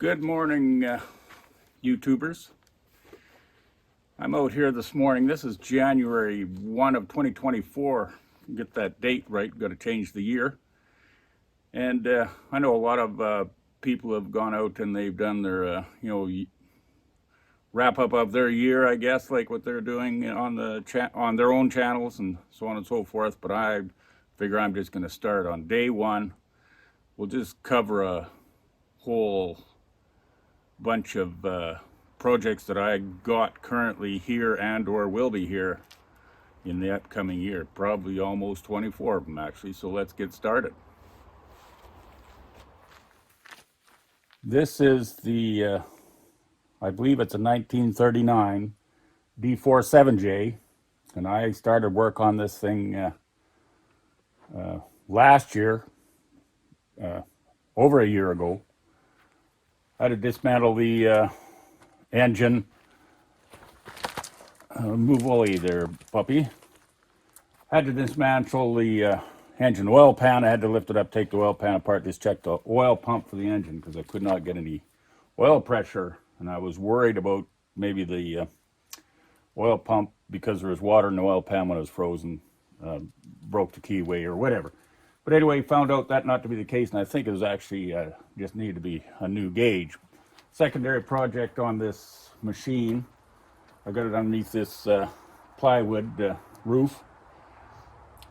Good morning, YouTubers. I'm out here this morning. This is January 1 of 2024. Get that date right, got to change the year. And I know a lot of people have gone out and they've done their, wrap up of their year, I guess, like what they're doing on on their own channels and so on and so forth. But I figure I'm just going to start on day one. We'll just cover a whole bunch of projects that I got currently here and or will be here in the upcoming year, probably almost 24 of them actually. So let's get started. This is the I believe it's a 1939 D47J, and I started work on this thing last year, over a year ago. I had to dismantle the engine. Move away there, puppy. I had to dismantle the engine oil pan. I had to lift it up, take the oil pan apart, just check the oil pump for the engine because I could not get any oil pressure, and I was worried about maybe the oil pump, because there was water in the oil pan when it was frozen, broke the keyway or whatever. But anyway, found out that not to be the case, and I think it was actually just needed to be a new gauge. Secondary project on this machine, I got it underneath this plywood roof,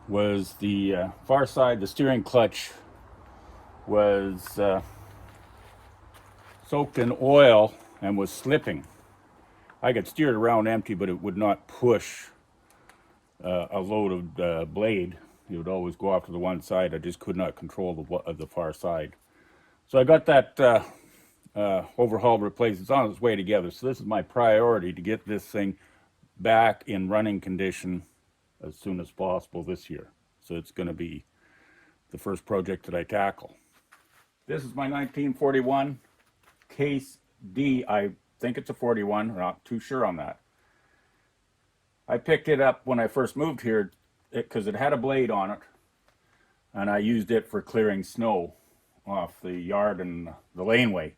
was the far side. The steering clutch was soaked in oil and was slipping. I could steer it around empty, but it would not push a load of blade. It would always go off to the one side. I just could not control the far side. So I got that overhauled, replaced. It's on its way together. So this is my priority, to get this thing back in running condition as soon as possible this year. So it's going to be the first project that I tackle. This is my 1941 Case D. I think it's a 41. I'm not too sure on that. I picked it up when I first moved here because it had a blade on it, and I used it for clearing snow off the yard and the laneway,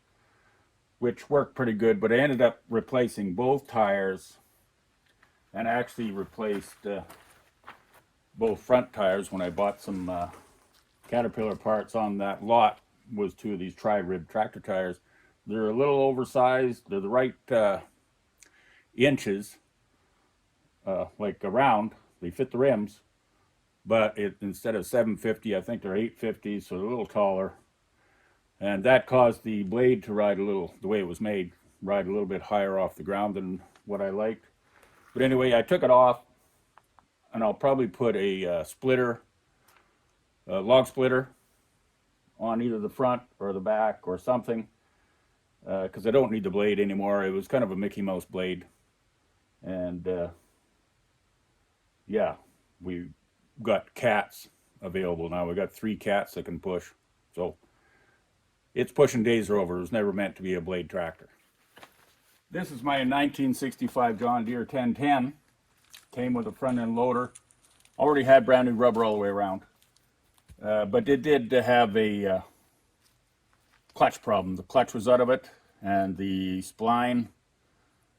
which worked pretty good. But I ended up replacing both tires, and actually replaced both front tires when I bought some Caterpillar parts on that lot. Was two of these tri-rib tractor tires. They're a little oversized. They're the right inches, like around. They fit the rims, but instead of 750, I think they're 850, so they're a little taller. And that caused the blade to ride a little, the way it was made, ride a little bit higher off the ground than what I liked. But anyway, I took it off, and I'll probably put a splitter, a log splitter, on either the front or the back or something, because I don't need the blade anymore. It was kind of a Mickey Mouse blade. And yeah, we got cats available now. We got 3 cats that can push. So its pushing days are over. It was never meant to be a blade tractor. This is my 1965 John Deere 1010. Came with a front end loader. Already had brand new rubber all the way around. But it did have a clutch problem. The clutch was out of it, and the spline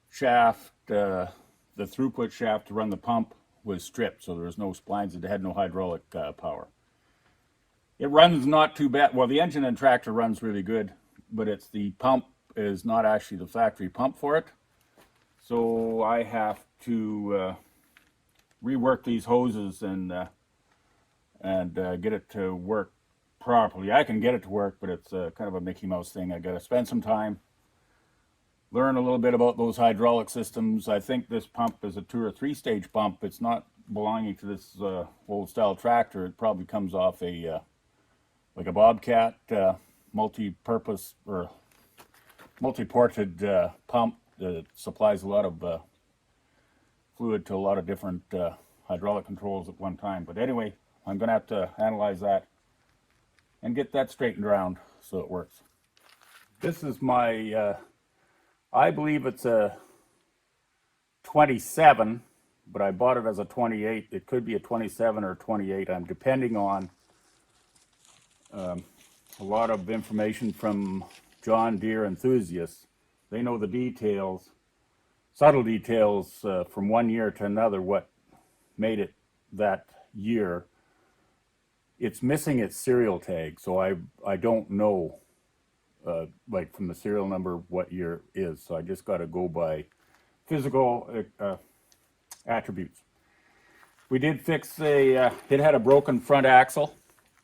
shaft, the throughput shaft to run the pump, was stripped, so there was no splines. It had no hydraulic power. It runs not too bad. Well, the engine and tractor runs really good, but it's the pump is not actually the factory pump for it. So I have to rework these hoses and get it to work properly. I can get it to work, but it's kind of a Mickey Mouse thing. I got to spend some time, learn a little bit about those hydraulic systems. I think this pump is a 2 or 3 stage pump. It's not belonging to this old style tractor. It probably comes off a like a Bobcat multi-purpose or multi-ported pump that supplies a lot of fluid to a lot of different hydraulic controls at one time. But anyway, I'm going to have to analyze that and get that straightened around so it works. This is my, I believe it's a 27, but I bought it as a 28. It could be a 27 or 28. I'm depending on a lot of information from John Deere enthusiasts. They know the details, subtle details from one year to another, what made it that year. It's missing its serial tag, so I don't know like from the serial number what year it is. So I just got to go by physical attributes. We did fix it had a broken front axle.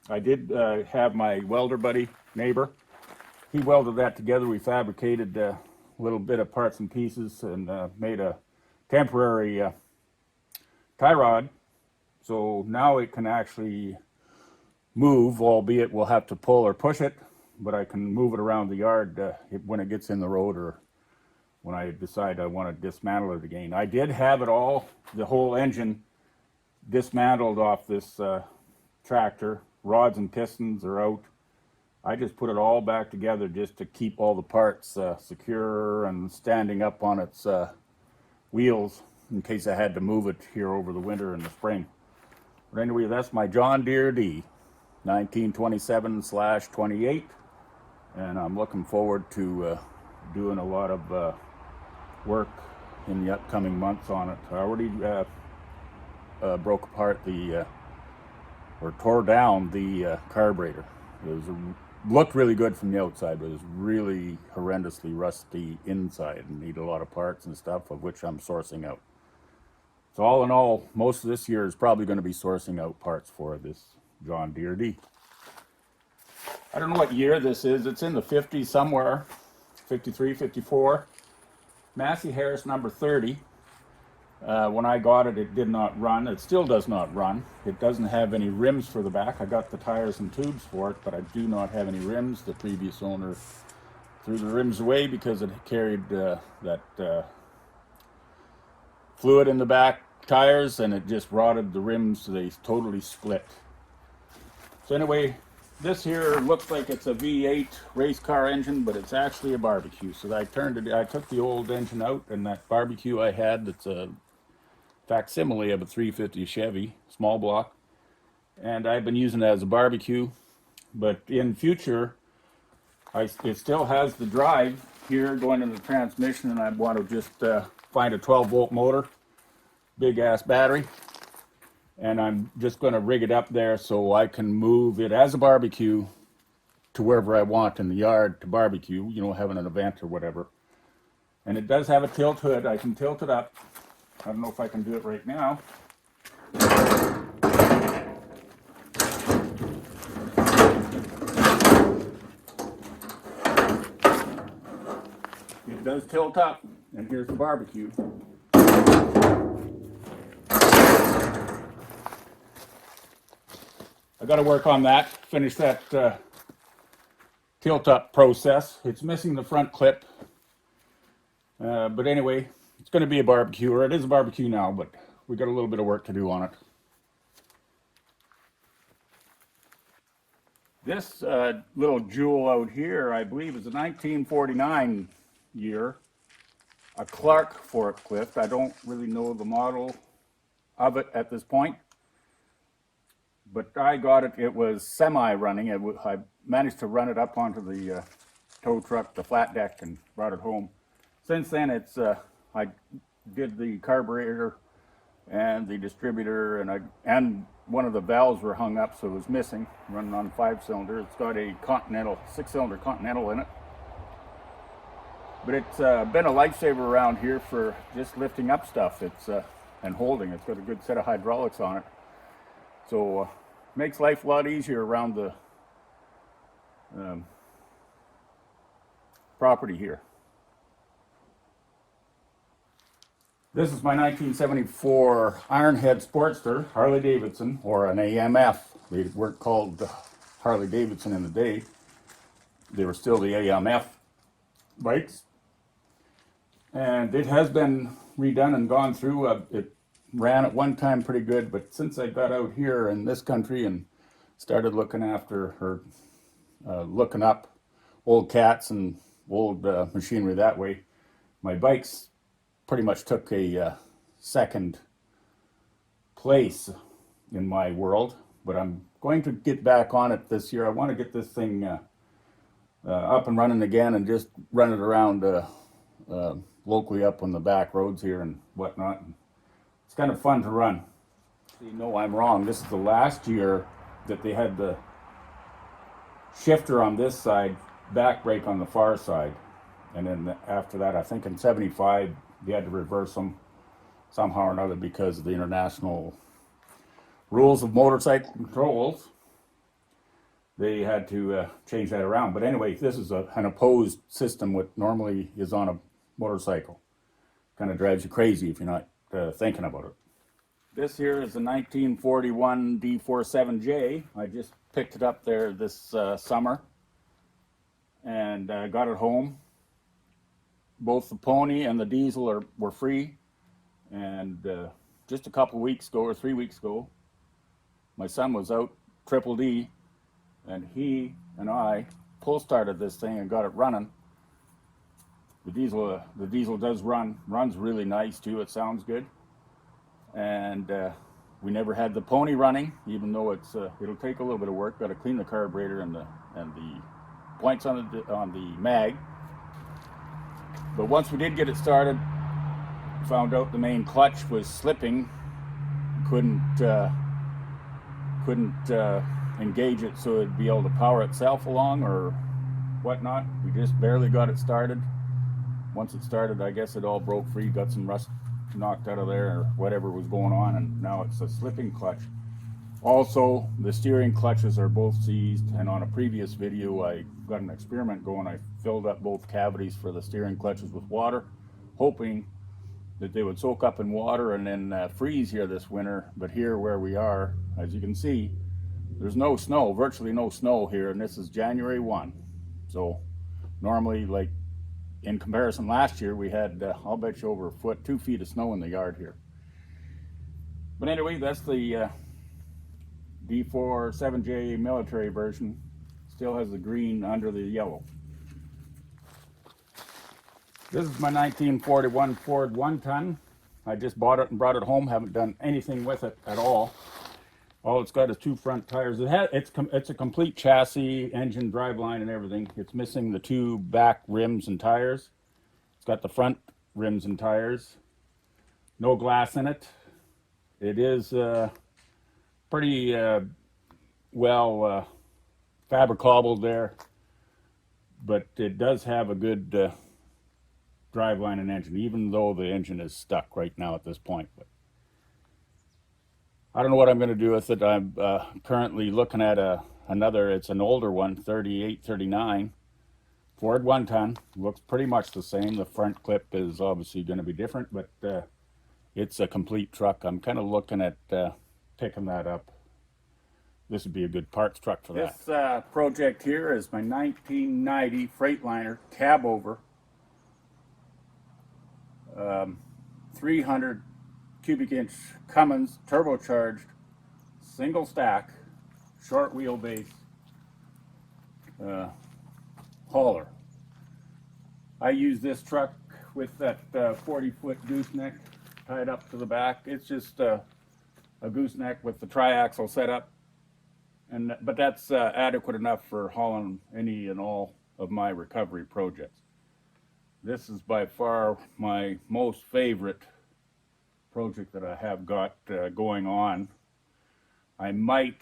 I did have my welder buddy, neighbor, he welded that together. We fabricated a little bit of parts and pieces and made a temporary tie rod. So now it can actually move, albeit we'll have to pull or push it, but I can move it around the yard when it gets in the road or when I decide I want to dismantle it again. I did have it all, the whole engine, dismantled off this tractor. Rods and pistons are out. I just put it all back together just to keep all the parts secure and standing up on its wheels in case I had to move it here over the winter and the spring. But anyway, that's my John Deere D, 1927/28, and I'm looking forward to doing a lot of work in the upcoming months on it. I already broke apart or tore down the carburetor. Looked really good from the outside, but it was really horrendously rusty inside and need a lot of parts and stuff, of which I'm sourcing out. So all in all, most of this year is probably going to be sourcing out parts for this John Deere D. I don't know what year this is. It's in the 50s somewhere, 53, 54. Massey Harris number 30. When I got it, it did not run. It still does not run. It doesn't have any rims for the back. I got the tires and tubes for it, but I do not have any rims. The previous owner threw the rims away because it carried that fluid in the back tires, and it just rotted the rims. They totally split. So anyway, this here looks like it's a V8 race car engine, but it's actually a barbecue. So I took the old engine out, and that barbecue I had, that's a facsimile of a 350 Chevy, small block, and I've been using it as a barbecue. But in future, it still has the drive here going in the transmission, and I want to just find a 12-volt motor, big ass battery, and I'm just going to rig it up there so I can move it as a barbecue to wherever I want in the yard to barbecue, you know, having an event or whatever. And it does have a tilt hood. I can tilt it up. I don't know if I can do it right now. It does tilt up, and here's the barbecue. I got to work on that, finish that tilt up process. It's missing the front clip, but anyway, it's going to be a barbecue, or it is a barbecue now, but we got a little bit of work to do on it. This little jewel out here, I believe, is a 1949 year, a Clark forklift. I don't really know the model of it at this point, but I got it. It was semi-running. I managed to run it up onto the tow truck, the flat deck, and brought it home. Since then, it's I did the carburetor and the distributor, and one of the valves were hung up, so it was missing, running on 5-cylinder. It's got a Continental, 6-cylinder Continental in it. But it's been a lifesaver around here for just lifting up stuff and holding. It's got a good set of hydraulics on it. So makes life a lot easier around the property here. This is my 1974 Ironhead Sportster, Harley Davidson, or an AMF. They weren't called Harley Davidson in the day. They were still the AMF bikes. And it has been redone and gone through. It ran at one time pretty good, but since I got out here in this country and started looking after or looking up old cats and old machinery that way, my bikes pretty much took a second place in my world. But I'm going to get back on it this year. I want to get this thing up and running again, and just run it around locally up on the back roads here and whatnot. It's kind of fun to run. You know, I'm wrong. This is the last year that they had the shifter on this side, back brake on the far side. And then after that, I think in 75, they had to reverse them somehow or another because of the international rules of motorcycle controls. They had to change that around. But anyway, this is an opposed system, what normally is on a motorcycle. Kind of drives you crazy if you're not thinking about it. This here is a 1941 D47J. I just picked it up there this summer and got it home. Both the pony and the diesel were free. And just a couple weeks ago, or 3 weeks ago, my son was out Triple D, and he and I pull started this thing and got it running. The diesel does runs really nice too. It sounds good. And we never had the pony running, even though it'll take a little bit of work. Got to clean the carburetor and the points on the mag. But once we did get it started, found out the main clutch was slipping. Couldn't engage it so it'd be able to power itself along or whatnot. We just barely got it started. Once it started, I guess it all broke free, got some rust knocked out of there or whatever was going on, and now it's a slipping clutch. Also, the steering clutches are both seized, and on a previous video I got an experiment going. I filled up both cavities for the steering clutches with water, hoping that they would soak up in water and then freeze here this winter. But here where we are, as you can see, there's no snow, virtually no snow here, and this is January 1. So normally, like in comparison last year, we had, I'll bet you, over 2 feet of snow in the yard here. But anyway, that's the D47J military version. Still has the green under the yellow. This is my 1941 Ford 1-ton. I just bought it and brought it home. Haven't done anything with it at all. All it's got is 2 front tires. It's a complete chassis, engine, driveline, and everything. It's missing the 2 back rims and tires. It's got the front rims and tires. No glass in it. It is pretty well fabric-cobbled there, but it does have a good driveline and engine, even though the engine is stuck right now at this point. But I don't know what I'm going to do with it. I'm currently looking at another, it's an older one, 38, 39, Ford 1-ton. Looks pretty much the same. The front clip is obviously going to be different, but it's a complete truck. I'm kind of looking at picking that up. This would be a good parts truck for that. This project here is my 1990 Freightliner cab over. 300 cubic inch Cummins turbocharged single stack short wheelbase hauler. I use this truck with that 40-foot gooseneck tied up to the back. It's just a gooseneck with the triaxle setup, but that's adequate enough for hauling any and all of my recovery projects. This is by far my most favorite project that I have got going on. I might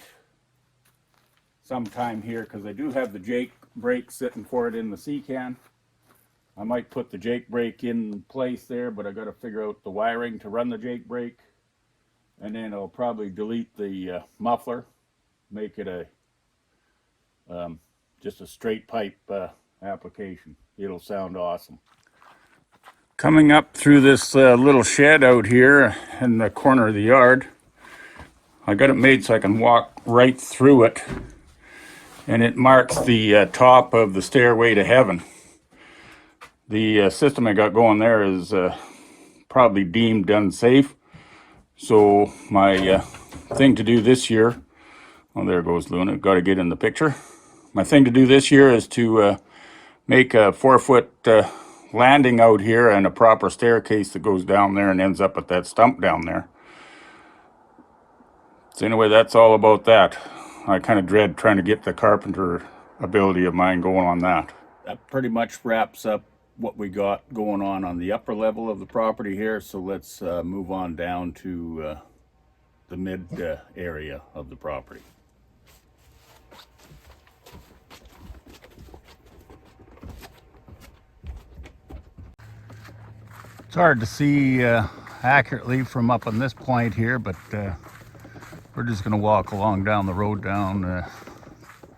sometime here, because I do have the Jake brake sitting for it in the C-can. I might put the Jake brake in place there, but I got to figure out the wiring to run the Jake brake, and then I'll probably delete the muffler, make it just a straight pipe application. It'll sound awesome. Coming up through this little shed out here in the corner of the yard, I got it made so I can walk right through it, and it marks the top of the stairway to heaven. The system I got going there is probably deemed unsafe, so my thing to do this year, oh, there goes Luna, got to get in the picture. My thing to do this year is to make a 4-foot landing out here and a proper staircase that goes down there and ends up at that stump down there. So anyway, that's all about that. I kind of dread trying to get the carpenter ability of mine going on that. That pretty much wraps up what we got going on the upper level of the property here. So let's move on down to the mid area of the property. It's hard to see accurately from up on this point here, but we're just going to walk along down the road down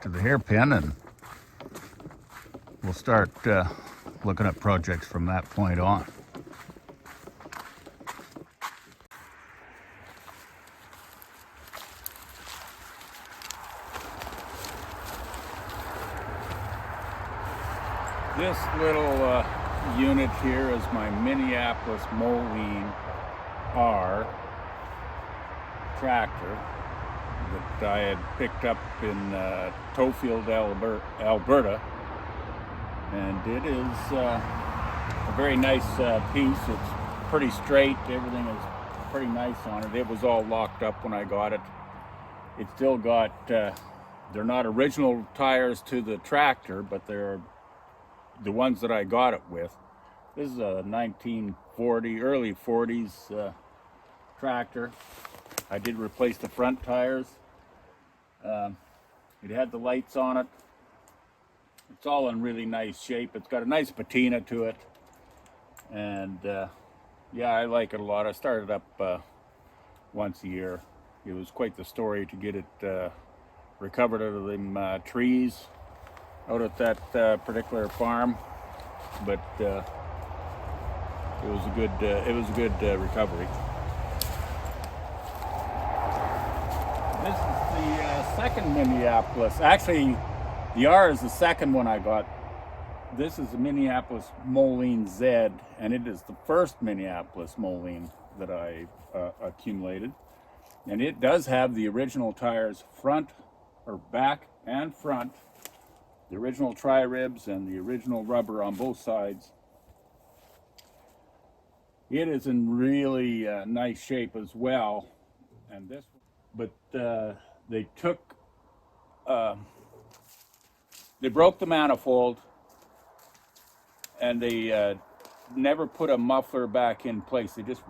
to the hairpin, and we'll start looking at projects from that point on. This little unit here is my Minneapolis Moline R tractor that I had picked up in Tofield, Alberta, and it is a very nice piece. It's pretty straight, everything is pretty nice on it. It was all locked up when I got it. It's still got, they're not original tires to the tractor, but they're the ones that I got it with. This is a 1940, early 40s tractor. I did replace the front tires. It had the lights on it. It's all in really nice shape. It's got a nice patina to it. And yeah, I like it a lot. I started up once a year. It was quite the story to get it recovered out of them trees out at that particular farm. But it was a good recovery. This is the second Minneapolis. Actually, the R is the second one I got. This is the Minneapolis Moline Z, and it is the first Minneapolis Moline that I accumulated. And it does have the original tires, front or back and front, the original tri-ribs and the original rubber on both sides. It is in really nice shape as well. And this, but they took, they broke the manifold, and they never put a muffler back in place. They just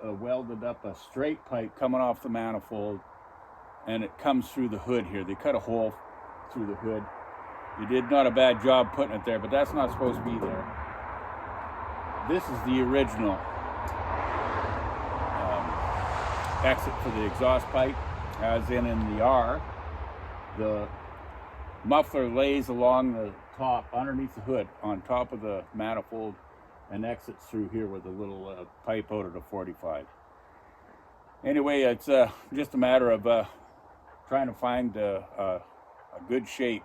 welded up a straight pipe coming off the manifold, and it comes through the hood here. They cut a hole through the hood. They did not a bad job putting it there, but that's not supposed to be there. This is the original exit for the exhaust pipe, as in the R. The muffler lays along the top, underneath the hood, on top of the manifold, and exits through here with a little pipe out at a 45. Anyway, it's just a matter of trying to find a good shape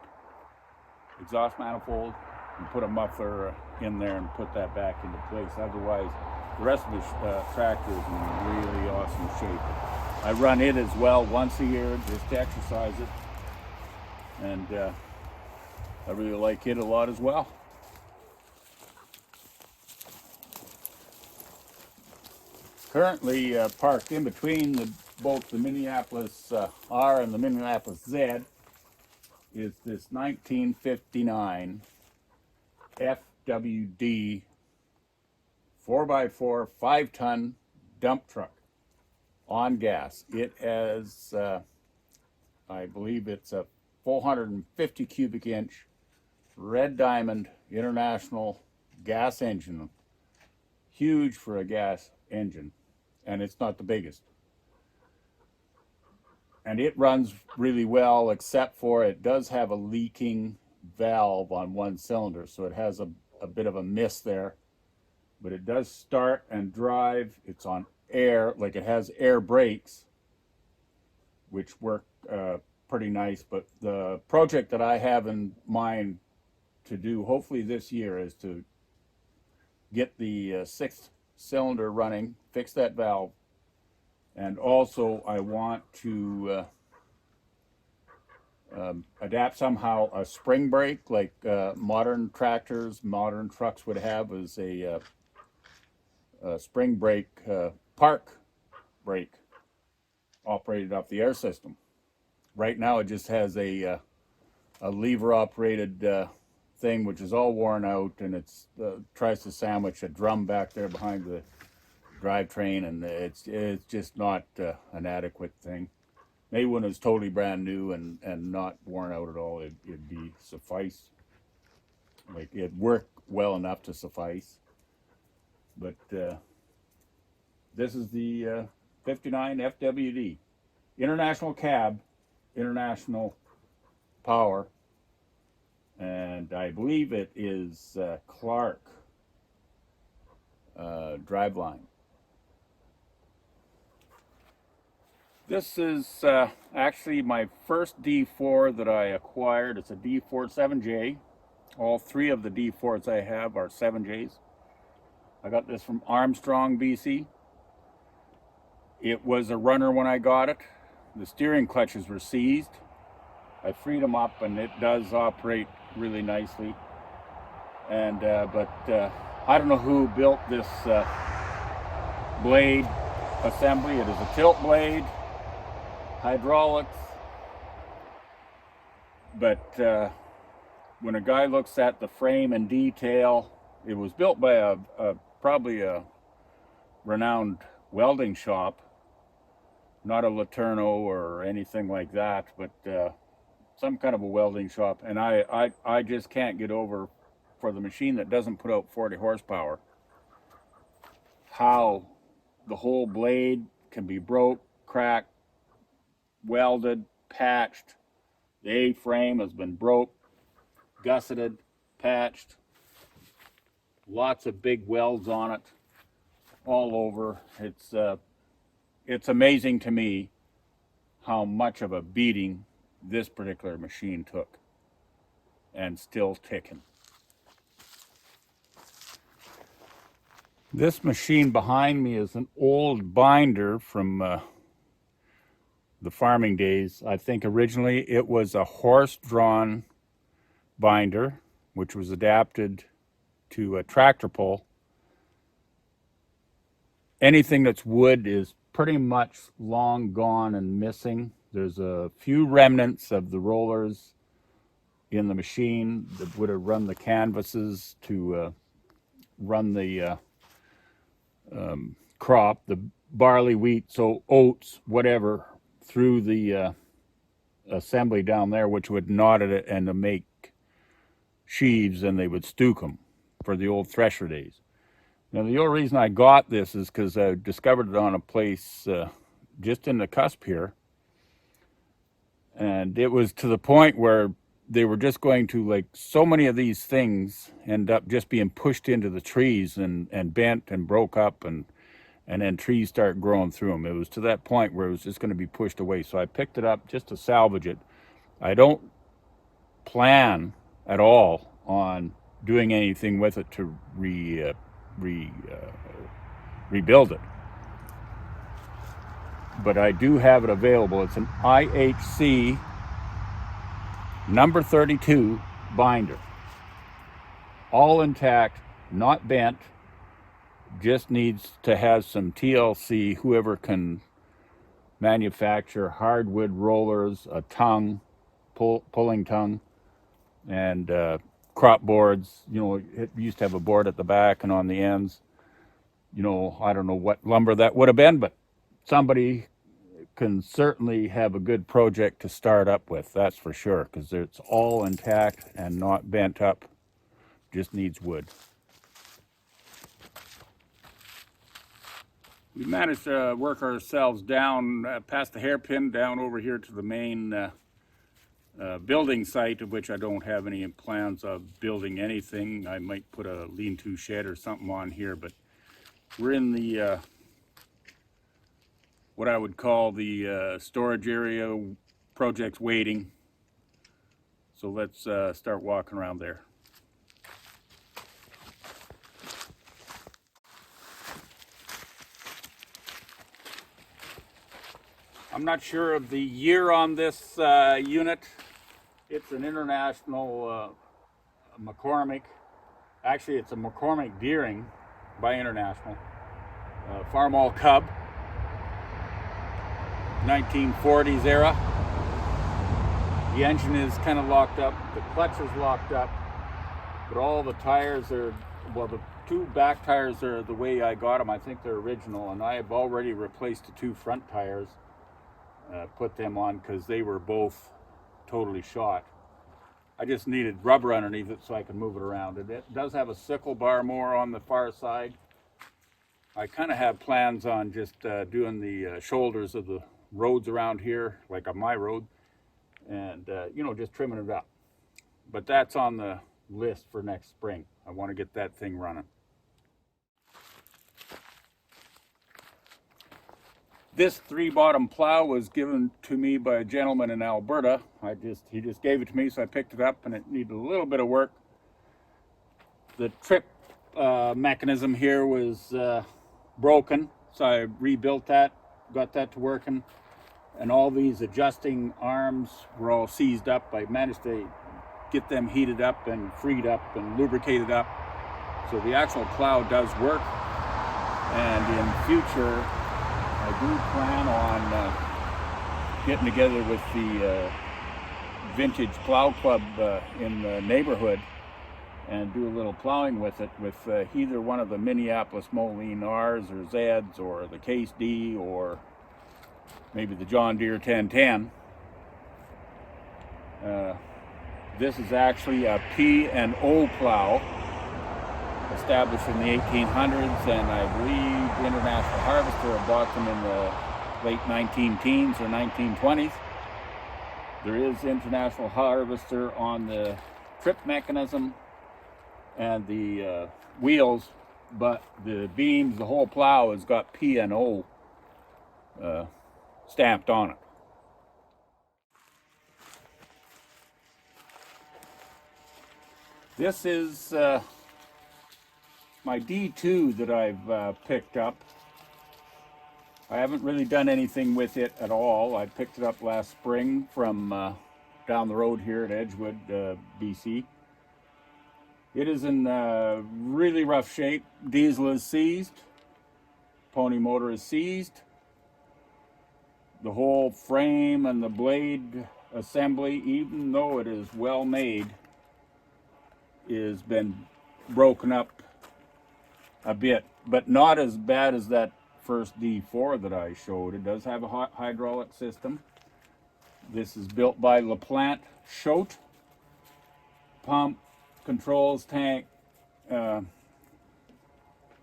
exhaust manifold and put a muffler in there and put that back into place. Otherwise, the rest of the tractor is in really awesome shape. I run it as well once a year just to exercise it, and I really like it a lot as well. Currently parked in between both the Minneapolis R and the Minneapolis Z is this 1959 FWD 4x4 5-ton dump truck on gas. It has, I believe it's a 450 cubic inch Red Diamond International gas engine. Huge for a gas engine, and it's not the biggest. And it runs really well, except for it does have a leaking valve on one cylinder, so it has a bit of a miss there. But it does start and drive. It's on air, like it has air brakes, which work pretty nice. But the project that I have in mind to do, hopefully this year, is to get the sixth cylinder running, fix that valve, and also I want to adapt somehow a spring brake like modern tractors, modern trucks would have, as a spring brake, park brake operated off the air system. Right now it just has a a lever operated thing, which is all worn out, and it's tries to sandwich a drum back there behind the drivetrain, and it's just not an adequate thing. Maybe when it was totally brand new and not worn out at all, it'd be suffice. Like, it'd work well enough to suffice. But this is the 59 FWD, international cab, international power, and I believe it is Clark driveline. This is actually my first D4 that I acquired. It's a D4 7J. All three of the D4s I have are 7Js. I got this from Armstrong, BC. It was a runner when I got it. The steering clutches were seized. I freed them up, and it does operate really nicely. And but I don't know who built this blade assembly. It is a tilt blade, hydraulics. But when a guy looks at the frame in detail, it was built by probably a renowned welding shop, not a Laterno or anything like that, but some kind of a welding shop. And I just can't get over, for the machine that doesn't put out 40 horsepower, how the whole blade can be broke, cracked, welded, patched. The A-frame has been broke, gusseted, patched, lots of big welds on it all over. It's amazing to me how much of a beating this particular machine took, and still ticking. This machine behind me is an old binder from the farming days. I think originally it was a horse-drawn binder, which was adapted to a tractor pull. Anything that's wood is pretty much long gone and missing. There's a few remnants of the rollers in the machine that would have run the canvases to run the crop, the barley, wheat, so oats, whatever, through the assembly down there, which would knot it and to make sheaves, and they would stook them for the old thresher days. Now, the only reason I got this is because I discovered it on a place just in the cusp here, and it was to the point where they were just going to, like, so many of these things end up just being pushed into the trees and bent and broke up, and then trees start growing through them. It was to that point where it was just going to be pushed away. So I picked it up just to salvage it. I don't plan at all on doing anything with it to rebuild it. But I do have it available. It's an IHC number 32 binder. All intact, not bent. Just needs to have some TLC, whoever can manufacture hardwood rollers, a tongue, pulling tongue, and crop boards. You know, it used to have a board at the back and on the ends. You know, I don't know what lumber that would have been, but somebody can certainly have a good project to start up with, that's for sure, because it's all intact and not bent up, just needs wood. We managed to work ourselves down past the hairpin, down over here to the main building site, of which I don't have any plans of building anything. I might put a lean-to shed or something on here, but we're in the what I would call the storage area, projects waiting. So let's start walking around there. I'm not sure of the year on this unit. It's an international McCormick. Actually, it's a McCormick Deering by International. Farmall Cub, 1940s era. The engine is kind of locked up, the clutch is locked up, but all the tires are, well, the two back tires are the way I got them. I think they're original, and I have already replaced the two front tires, put them on because they were both totally shot. I just needed rubber underneath it so I can move it around. It does have a sickle bar more on the far side. I kind of have plans on just doing the shoulders of the roads around here, like on my road, and you know, just trimming it up. But that's on the list for next spring. I want to get that thing running. This 3-bottom plow was given to me by a gentleman in Alberta. He just gave it to me, so I picked it up, and it needed a little bit of work. The trip mechanism here was broken, so I rebuilt that, got that to working, and all these adjusting arms were all seized up. I managed to get them heated up and freed up and lubricated up, so the actual plow does work. And in future, I do plan on getting together with the vintage plow club in the neighborhood and do a little plowing with it, with either one of the Minneapolis Moline R's or Z's, or the Case D, or maybe the John Deere 1010. This is actually a P&O plow, established in the 1800s, and I believe International Harvester bought them in the late 19-teens or 1920s. There is International Harvester on the trip mechanism and the wheels, but the beams, the whole plow has got P&O stamped on it. This is my D2 that I've picked up. I haven't really done anything with it at all. I picked it up last spring from down the road here at Edgewood, BC. It is in really rough shape. Diesel is seized. Pony motor is seized. The whole frame and the blade assembly, even though it is well made, has been broken up a bit, but not as bad as that first D4 that I showed. It does have a hydraulic system. This is built by LaPlante Choate. Pump, controls, tank,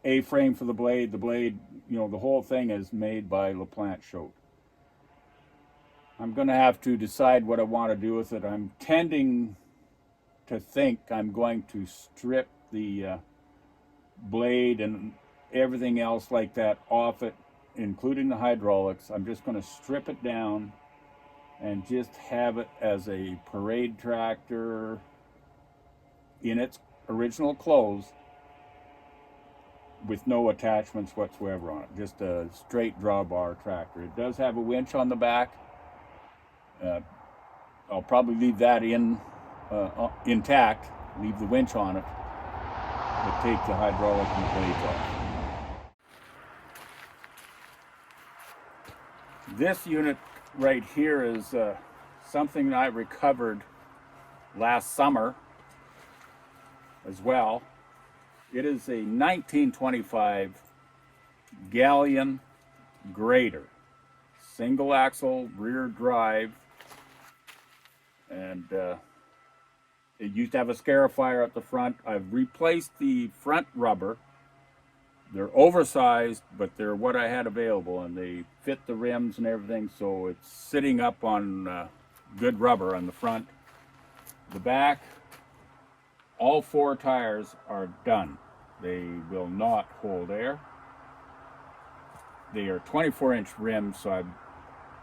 A-frame for the blade. The blade, you know, the whole thing is made by LaPlante Choate. I'm going to have to decide what I want to do with it. I'm tending to think I'm going to strip the blade and everything else like that off it, including the hydraulics. I'm just going to strip it down and just have it as a parade tractor in its original clothes with no attachments whatsoever on it. Just a straight drawbar tractor. It does have a winch on the back. I'll probably leave that intact, leave the winch on it, but take the hydraulic and the blades off. This unit right here is something I recovered last summer as well. It is a 1925 Galleon grader, single axle rear drive, and it used to have a scarifier at the front. I've replaced the front rubber. They're oversized, but they're what I had available, and they fit the rims and everything, so it's sitting up on good rubber on the front. The back, all 4 tires are done. They will not hold air. They are 24-inch rims, so I've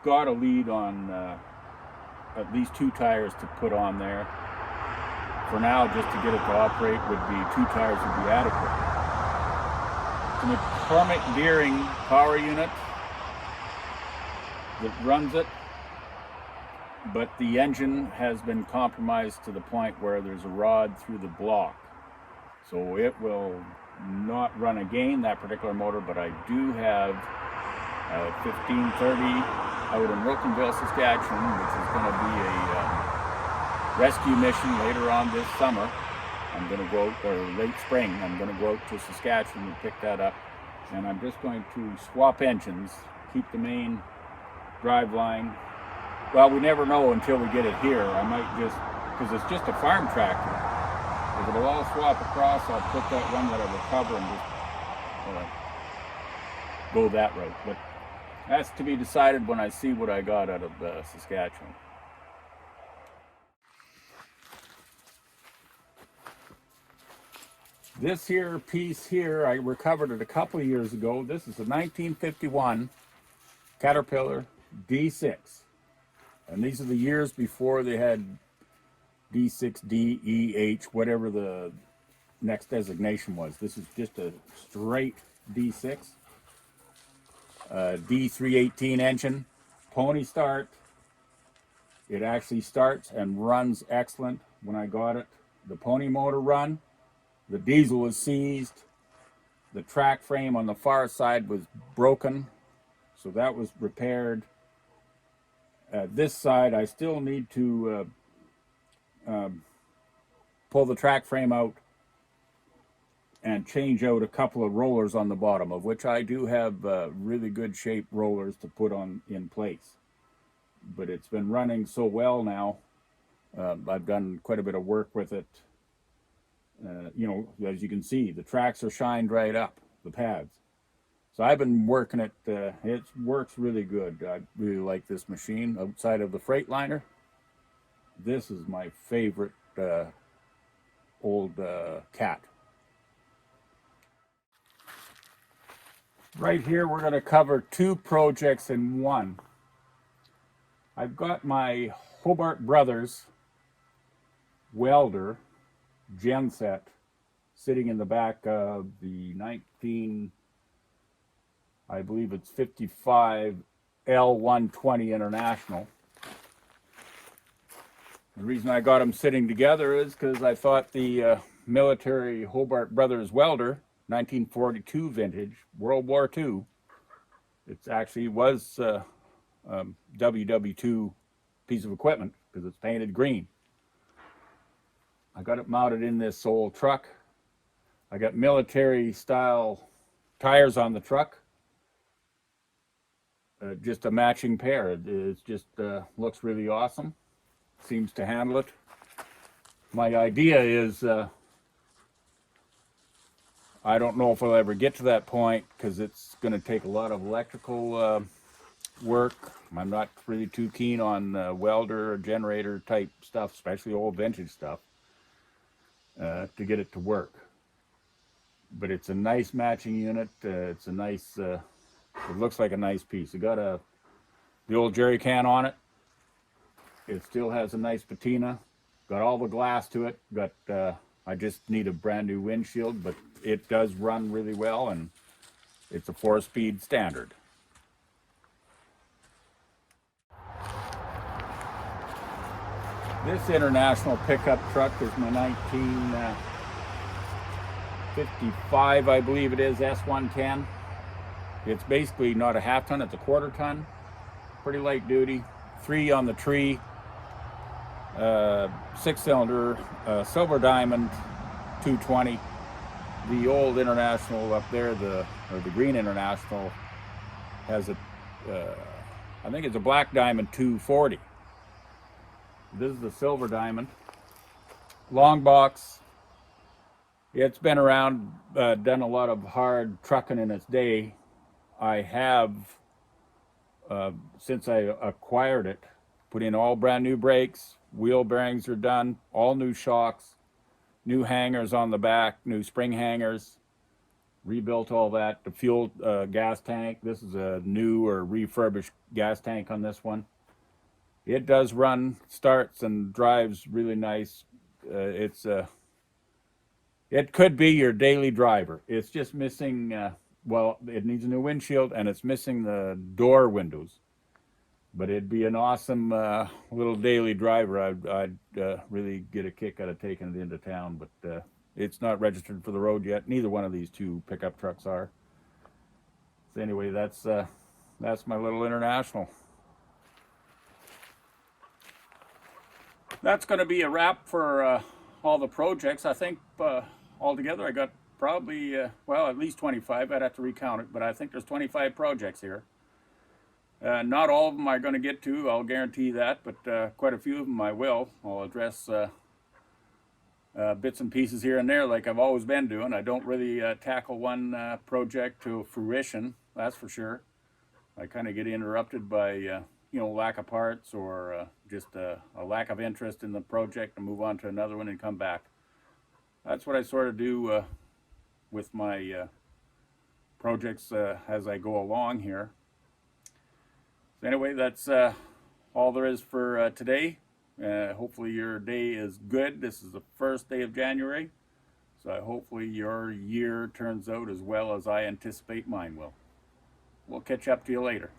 got a lead on at least 2 tires to put on there. For now, just to get it to operate, 2 tires would be adequate. It's an McCormick Deering power unit that runs it, but the engine has been compromised to the point where there's a rod through the block. So it will not run again, that particular motor, but I do have a 1530 out in Wilkinville, Saskatchewan, which is going to be a rescue mission later on this summer. I'm going to go out, or late spring, I'm going to go out to Saskatchewan and pick that up. And I'm just going to swap engines, keep the main drive line. Well, we never know until we get it here. I might just, because it's just a farm tractor. If it'll all swap across, I'll put that one that I recover and just go that route. But that's to be decided when I see what I got out of Saskatchewan. This here piece here, I recovered it a couple of years ago. This is a 1951 Caterpillar D6. And these are the years before they had D6, D, E, H, whatever the next designation was. This is just a straight D6. D318 engine, pony start. It actually starts and runs excellent. When I got it, the pony motor run. The diesel was seized. The track frame on the far side was broken, so that was repaired. This side, I still need to pull the track frame out and change out a couple of rollers on the bottom, of which I do have really good shape rollers to put on in place. But it's been running so well now. I've done quite a bit of work with it. You know, as you can see, the tracks are shined right up, the pads. So I've been working it. It works really good. I really like this machine. Outside of the Freightliner, this is my favorite old cat. Right here, we're going to cover two projects in one. I've got my Hobart Brothers welder genset sitting in the back of the I believe it's 55 L120 International. The reason I got them sitting together is because I thought the military Hobart Brothers welder, 1942 vintage, World War II, it actually was WW2 piece of equipment because it's painted green. I got it mounted in this old truck. I got military style tires on the truck. Just a matching pair. It just looks really awesome. Seems to handle it. My idea is, I don't know if I'll ever get to that point because it's going to take a lot of electrical work. I'm not really too keen on welder or generator type stuff, especially old vintage stuff. To get it to work, but it's a nice matching unit. It's a nice. It looks like a nice piece. It got the old jerry can on it. It still has a nice patina. Got all the glass to it. Got. I just need a brand new windshield, but it does run really well, and it's a 4-speed standard. This international pickup truck is my 1955, I believe it is, S110. It's basically not a half ton, it's a quarter ton. Pretty light duty. 3 on the tree. 6-cylinder, silver diamond, 220. The old international up there, the green international, has a, I think it's a black diamond 240. This is the silver diamond. Long box. It's been around, done a lot of hard trucking in its day. I have, since I acquired it, put in all brand new brakes, wheel bearings are done, all new shocks, new hangers on the back, new spring hangers, rebuilt all that. The fuel gas tank, this is a new or refurbished gas tank on this one. It does run, starts, and drives really nice. It could be your daily driver. It's just missing, well, it needs a new windshield, and it's missing the door windows. But it'd be an awesome little daily driver. I'd really get a kick out of taking it into town, but it's not registered for the road yet. Neither one of these two pickup trucks are. So anyway, that's my little international. that's going to be a wrap for all the projects. I think altogether I got probably, well, at least 25. I'd have to recount it, but I think there's 25 projects here. Not all of them I'm going to get to, I'll guarantee that, but quite a few of them I will. I'll address bits and pieces here and there like I've always been doing. I don't really tackle one project to fruition, that's for sure. I kind of get interrupted by you know, lack of parts or just a lack of interest in the project and move on to another one and come back. That's what I sort of do with my projects as I go along here. So anyway, that's all there is for today. Hopefully your day is good. This is the first day of January, so hopefully your year turns out as well as I anticipate mine will. We'll catch up to you later.